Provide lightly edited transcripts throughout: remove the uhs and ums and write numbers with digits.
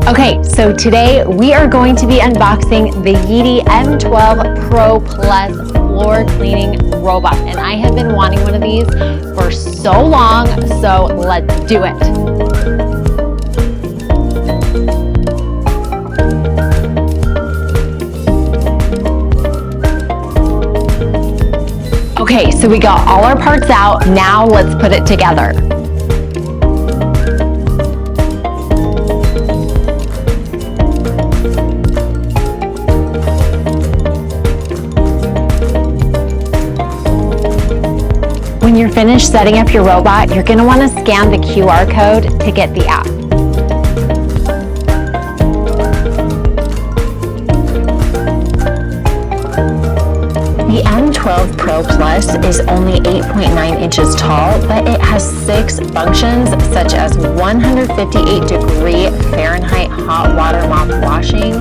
Okay, so today we are going to be unboxing the Yeti M12 Pro Plus floor cleaning robot. And I have been wanting one of these for so long, so let's do it. Okay, so we got all our parts out. Now let's put it together. When you're finished setting up your robot, you're going to want to scan the QR code to get the app. The M12 Pro Plus is only 8.9 inches tall, but it has 6 functions such as 158-degree Fahrenheit hot water mop washing,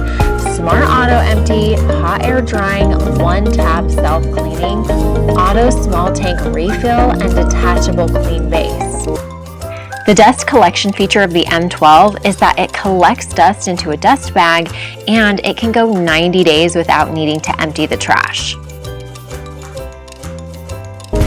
smart auto empty, hot air drying, 1-tab self-cleaning, auto small tank refill, and detachable clean base. The dust collection feature of the M12 is that it collects dust into a dust bag, and it can go 90 days without needing to empty the trash.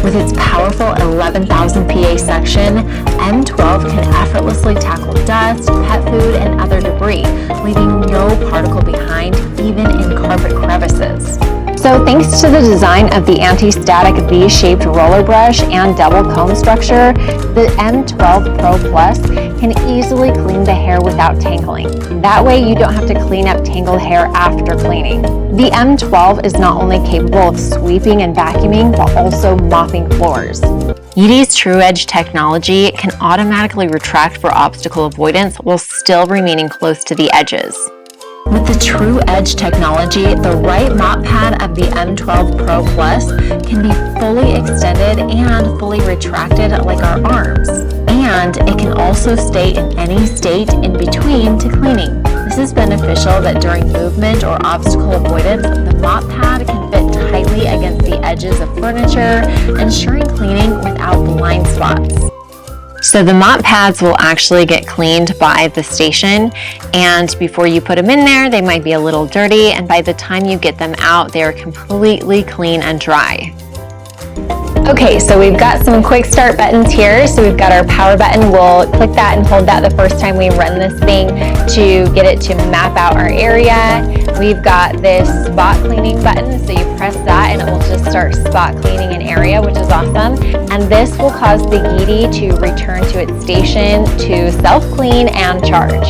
With its powerful 11,000 PA suction, M12 can effortlessly tackle dust, pet food, and other debris, leaving no particle behind, even in carpet crevices. So thanks to the design of the anti-static V-shaped roller brush and double comb structure, the M12 Pro Plus can easily clean the hair without tangling. That way you don't have to clean up tangled hair after cleaning. The M12 is not only capable of sweeping and vacuuming, but also mopping floors. Yeti's True Edge technology can automatically retract for obstacle avoidance while still remaining close to the edges. With the True Edge technology, the right mop pad of the M12 Pro Plus can be fully extended and fully retracted like our arms. And it can also stay in any state in between to cleaning. This is beneficial that during movement or obstacle avoidance, the mop pad can fit tightly against the edges of furniture, ensuring cleaning without blind spots. So the mop pads will actually get cleaned by the station, and before you put them in there, they might be a little dirty, and by the time you get them out, they're completely clean and dry. Okay, so we've got some quick start buttons here. So we've got our power button. We'll click that and hold that the first time we run this thing to get it to map out our area. We've got this spot cleaning button, so you press that and it will just start spot cleaning an area, which is awesome. And this will cause the Yeti to return to its station to self-clean and charge.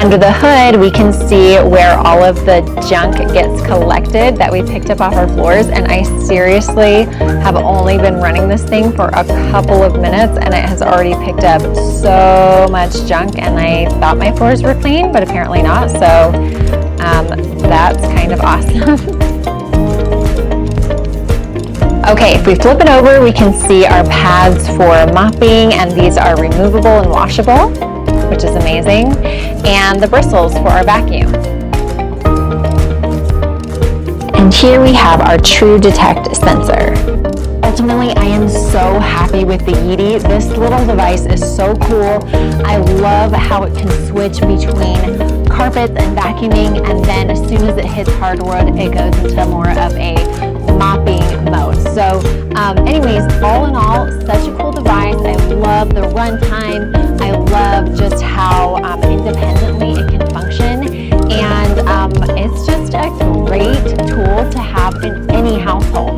Under the hood, we can see where all of the junk gets collected that we picked up off our floors, and I seriously have only been running this thing for a couple of minutes and it has already picked up so much junk, and I thought my floors were clean, but apparently not, so that's kind of awesome. Okay, if we flip it over, we can see our pads for mopping, and these are removable and washable, which is amazing, and the bristles for our vacuum. And here we have our True Detect sensor. Ultimately, I am so happy with the Yeti. This little device is so cool. I love how it can switch between carpets and vacuuming, and then as soon as it hits hardwood, it goes into more of a mopping mode. So anyways, all in all, such a cool device. I love the runtime. I love just how independently it can function, and it's just a great tool to have in any household.